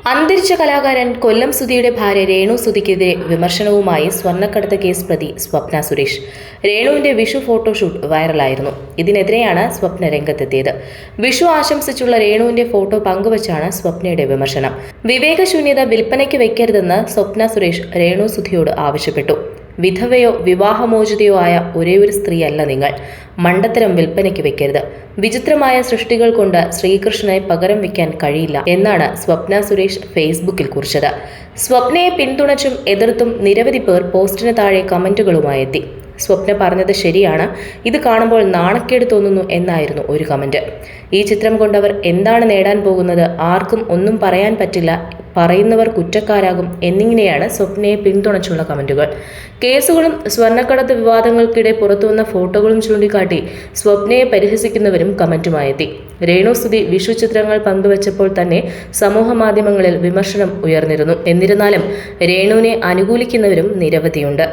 അന്തരിച്ച കലാകാരൻ കൊല്ലം സുധിയുടെ ഭാര്യ രേണു സുധിക്കെതിരെ വിമർശനവുമായി സ്വർണ്ണക്കടത്ത് കേസ് പ്രതി സ്വപ്ന സുരേഷ്. രേണുവിന്റെ വിഷു ഫോട്ടോഷൂട്ട് വൈറലായിരുന്നു. ഇതിനെതിരെയാണ് സ്വപ്ന രംഗത്തെത്തിയത്. വിഷു ആശംസിച്ചുള്ള രേണുവിന്റെ ഫോട്ടോ പങ്കുവച്ചാണ് സ്വപ്നയുടെ വിമർശനം. വിവേകശൂന്യത വിൽപ്പനയ്ക്ക് വെക്കരുതെന്ന് സ്വപ്ന സുരേഷ് രേണു സുധിയോട് ആവശ്യപ്പെട്ടു. വിധവയോ വിവാഹമോചിതയോ ആയ ഒരേയൊരു സ്ത്രീയല്ല നിങ്ങൾ. മണ്ടത്തരം വിൽപ്പനയ്ക്ക് വെക്കരുത്. വിചിത്രമായ സൃഷ്ടികൾ കൊണ്ട് ശ്രീകൃഷ്ണനെ പകരം വയ്ക്കാൻ കഴിയില്ല എന്നാണ് സ്വപ്ന സുരേഷ് ഫേസ്ബുക്കിൽ കുറിച്ചത്. സ്വപ്നയെ പിന്തുണച്ചും എതിർത്തും നിരവധി പേർ പോസ്റ്റിന് താഴെ കമന്റുകളുമായി എത്തി. സ്വപ്ന പറഞ്ഞത് ശരിയാണ്, ഇത് കാണുമ്പോൾ നാണക്കേട് തോന്നുന്നു എന്നായിരുന്നു ഒരു കമന്റ്. ഈ ചിത്രം കൊണ്ടവർ എന്താണ് നേടാൻ പോകുന്നത്, ആർക്കും ഒന്നും പറയാൻ പറ്റില്ല, പറയുന്നവർ കുറ്റക്കാരാകും എന്നിങ്ങനെയാണ് സ്വപ്നയെ പിന്തുണച്ചുള്ള കമന്റുകൾ. കേസുകളും സ്വർണ്ണക്കടത്ത് വിവാദങ്ങൾക്കിടെ പുറത്തുവന്ന ഫോട്ടോകളും ചൂണ്ടിക്കാട്ടി സ്വപ്നയെ പരിഹസിക്കുന്നവരും കമന്റുമായി എത്തി. രേണു സുധി വിഷു ചിത്രങ്ങൾ പങ്കുവച്ചപ്പോൾ തന്നെ സമൂഹ മാധ്യമങ്ങളിൽ വിമർശനം ഉയർന്നിരുന്നു. എന്നിരുന്നാലും രേണുവിനെ അനുകൂലിക്കുന്നവരും നിരവധിയുണ്ട്.